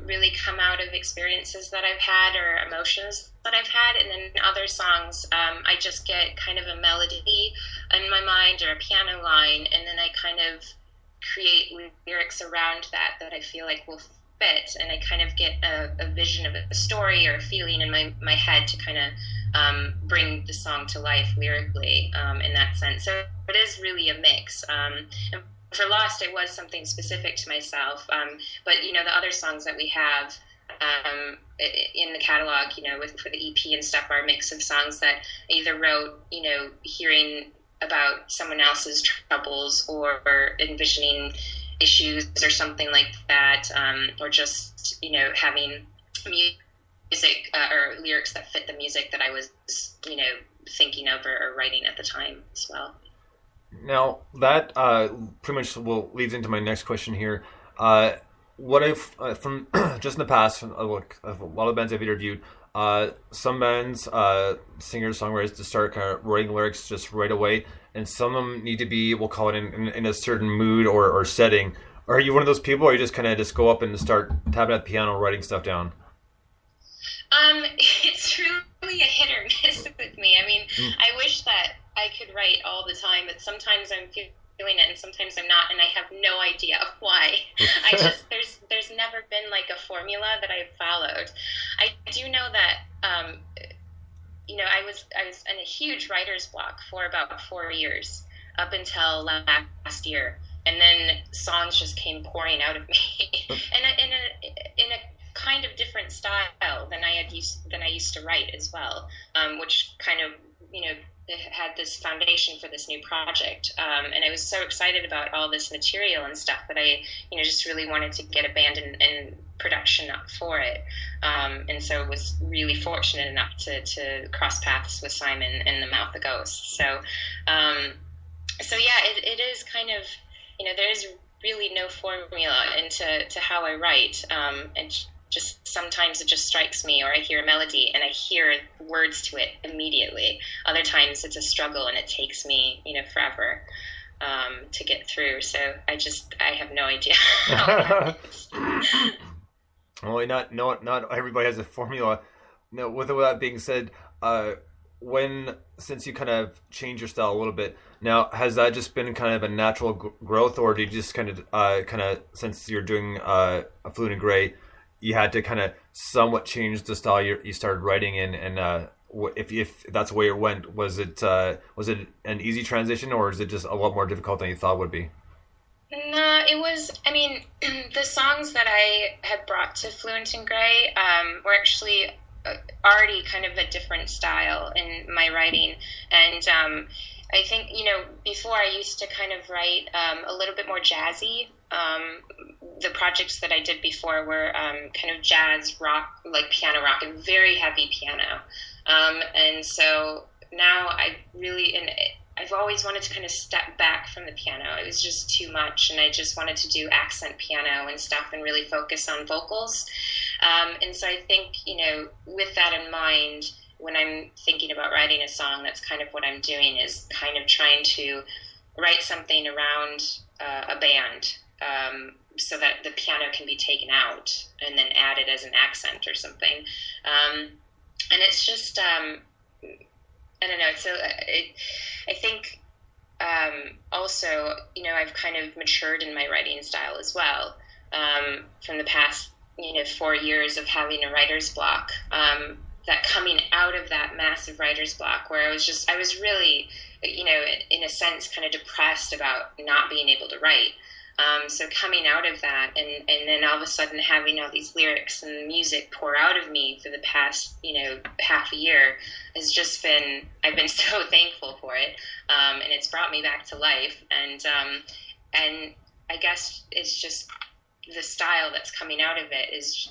really come out of experiences that I've had or emotions that I've had, and then other songs I just get kind of a melody in my mind or a piano line, and then I kind of create lyrics around that I feel like will fit, and I kind of get a vision of a story or a feeling in my head to kind of bring the song to life lyrically in that sense. So it is really a mix. And for Lost, it was something specific to myself, but the other songs that we have in the catalog, for the EP and stuff, are a mix of songs that I either wrote, hearing about someone else's troubles or envisioning issues or something like that, or just having music or lyrics that fit the music that I was thinking of or writing at the time as well. Now that pretty much leads into my next question here. What if from just in the past, a lot of bands I've interviewed, some bands, singers, songwriters, to start kind of writing lyrics just right away, and some of them need to be, we'll call it, in a certain mood or setting. Are you one of those people, or you just kind of just go up and start tapping at the piano, writing stuff down? It's really a hit or miss with me. I mean, I wish that I could write all the time, but sometimes I'm feeling it and sometimes I'm not, and I have no idea why. There's never been like a formula that I've followed. I do know that I was in a huge writer's block for about 4 years up until last year, and then songs just came pouring out of me and in a kind of different style than I used to write as well, which kind of had this foundation for this new project, and I was so excited about all this material and stuff that I just really wanted to get a band and production up for it, and so was really fortunate enough to cross paths with Simon and The Mouth of Ghost. So yeah, it is kind of there's really no formula into how I write, and just sometimes it just strikes me, or I hear a melody and I hear words to it immediately. Other times it's a struggle and it takes me, forever to get through. So I have no idea. Well, not everybody has a formula. No, with that being said, since you kind of changed your style a little bit, now has that just been kind of a natural growth, or did you just kind of since you're doing a Fluent In Grey, you had to kind of somewhat change the style you started writing in, and if that's the way it went, was it an easy transition, or is it just a lot more difficult than you thought it would be? No, it was, the songs that I had brought to Fluent In Grey were actually already kind of a different style in my writing, and I think, before I used to kind of write a little bit more jazzy. The projects that I did before were kind of jazz rock, like piano rock, and very heavy piano. And so now I've always wanted to kind of step back from the piano. It was just too much, and I just wanted to do accent piano and stuff and really focus on vocals. And so I think, with that in mind, when I'm thinking about writing a song, that's kind of what I'm doing, is kind of trying to write something around a band, so that the piano can be taken out and then added as an accent or something. And it's just, I don't know. So I think also, I've kind of matured in my writing style as well, from the past, 4 years of having a writer's block, that coming out of that massive writer's block where I was really, in a sense, kind of depressed about not being able to write. So coming out of that and then all of a sudden having all these lyrics and music pour out of me for the past, half a year has just been, I've been so thankful for it. And it's brought me back to life. And I guess it's just the style that's coming out of it is,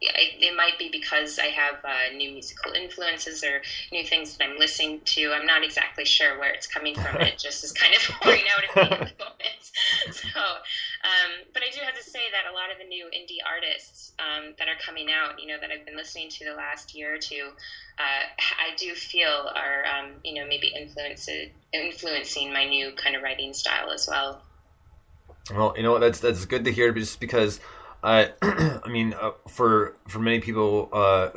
it might be because I have new musical influences or new things that I'm listening to. I'm not exactly sure where it's coming from. It just is kind of pouring out of me at the moment. So, but I do have to say that a lot of the new indie artists that are coming out, that I've been listening to the last year or two, I do feel are, maybe influencing my new kind of writing style as well. Well, you know what? That's good to hear, just because I mean, for many people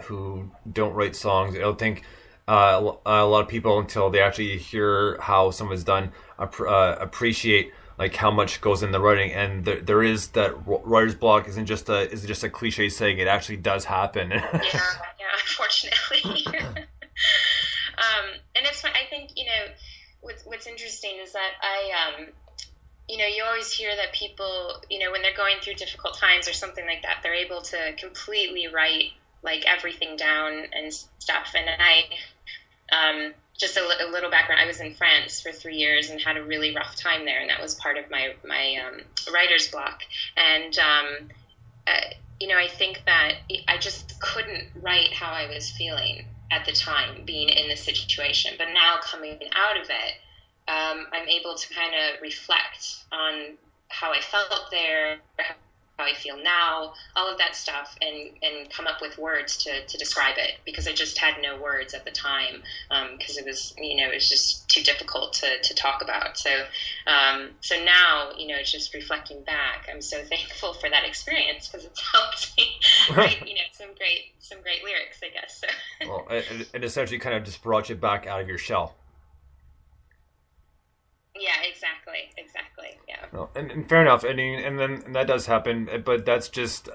who don't write songs, I don't think a lot of people, until they actually hear how someone's done, appreciate like how much goes in the writing. And there is that writer's block isn't just a cliche saying. It actually does happen. Yeah, unfortunately. And it's fun. I think, what's interesting is that you always hear that people, when they're going through difficult times or something like that, they're able to completely write like everything down and stuff. And just a little background, I was in France for 3 years and had a really rough time there. And that was part of my writer's block. And, I think that I just couldn't write how I was feeling at the time being in the situation. But now coming out of it, I'm able to kind of reflect on how I felt there, how I feel now, all of that stuff, and come up with words to describe it, because I just had no words at the time, because it was just too difficult to talk about. So now, just reflecting back, I'm so thankful for that experience, because it's helped me write, some great lyrics, I guess. So. Well, it essentially kind of just brought you back out of your shell. Yeah, exactly. Yeah. No, and fair enough. I mean, and that does happen, but that just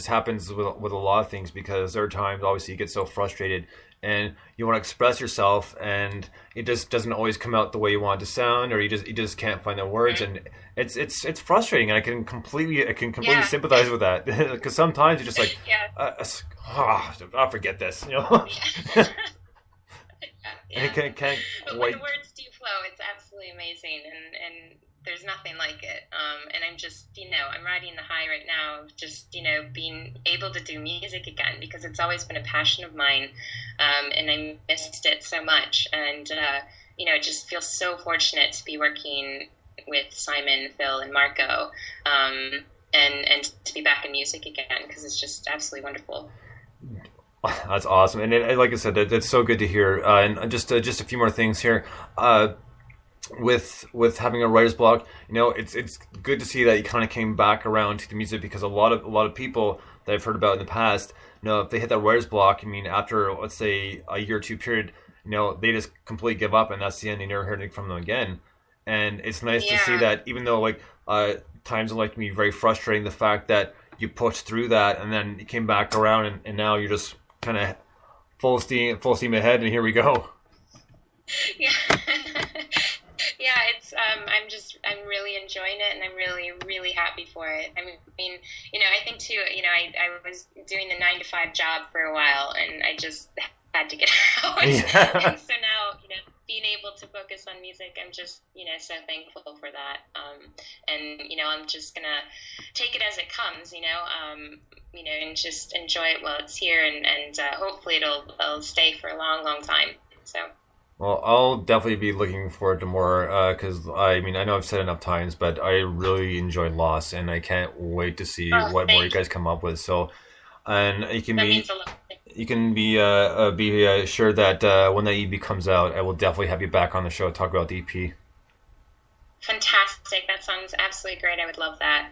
happens with a lot of things, because there are times, obviously, you get so frustrated and you want to express yourself, and it just doesn't always come out the way you want it to sound, or you just can't find the words, and it's frustrating. And I can completely sympathize with that, because sometimes you're just like, I'll forget this, Yeah. And it can't but when the words do flow, it's absolutely amazing, and there's nothing like it. And I'm just, I'm riding the high right now, just, being able to do music again, because it's always been a passion of mine, and I missed it so much. And, I just feel so fortunate to be working with Simon, Phil, and Marco, and to be back in music again, because it's just absolutely wonderful. That's awesome, and like I said, it's so good to hear. And just a few more things here. With having a writer's block, it's good to see that you kind of came back around to the music, because a lot of people that I've heard about in the past, if they hit that writer's block, I mean, after, let's say, a year or two period, they just completely give up, and that's the end. You never heard anything from them again. And it's nice to see that, even though times like can be very frustrating, the fact that you pushed through that, and then you came back around, and now you're just kind of full steam ahead, and here we go. Yeah. Yeah, it's I'm really enjoying it, and I'm really, really happy for it. I mean, I think too, I was doing the 9-to-5 job for a while, and I just had to get out. Yeah. And so now, being able to focus on music, I'm just, so thankful for that. And, I'm just gonna take it as it comes, and just enjoy it while it's here, and hopefully it'll stay for a long, long time. So. Well, I'll definitely be looking forward to more, because I know I've said enough times, but I really enjoyed Lost, and I can't wait to see what more you guys come up with. So, and you can be sure that when that EP comes out, I will definitely have you back on the show to talk about the EP. Fantastic! That sounds absolutely great. I would love that.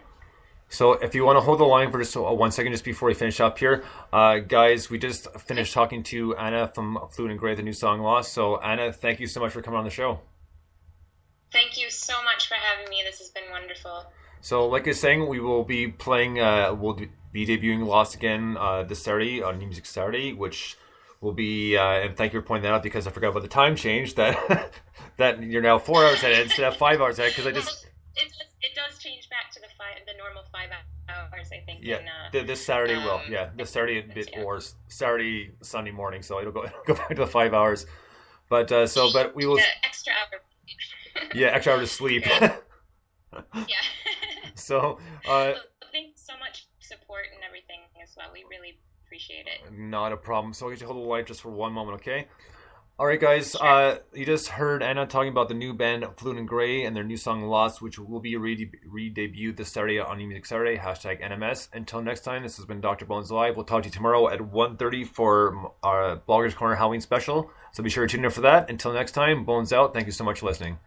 So if you want to hold the line for just 1 second, just before we finish up here, guys, we just finished talking to Anna from Fluent In Grey, the new song Lost. So Anna, thank you so much for coming on the show. Thank you so much for having me. This has been wonderful. So like I was saying, we will be playing, we'll be debuting Lost again this Saturday on New Music Saturday, which will be, and thank you for pointing that out, because I forgot about the time change, that that you're now 4 hours ahead instead of 5 hours ahead, because I just... It does change back to the normal 5 hours, I think. Yeah, this Saturday will. Yeah, this Saturday or Saturday, Sunday morning. So it'll go back to the 5 hours. But but we will. Extra hour. Yeah, extra hour to sleep. Yeah. So. Thanks so much for support and everything as well. We really appreciate it. Not a problem. So I'll get you hold the line just for one moment, okay? All right, guys. Sure. You just heard Anna talking about the new band Fluent In Grey and their new song Lost, which will be re-debuted this Saturday on New Music Saturday, #NMS. Until next time, this has been Dr. Bones Live. We'll talk to you tomorrow at 1:30 for our Bloggers Corner Halloween special. So be sure to tune in for that. Until next time, Bones out. Thank you so much for listening.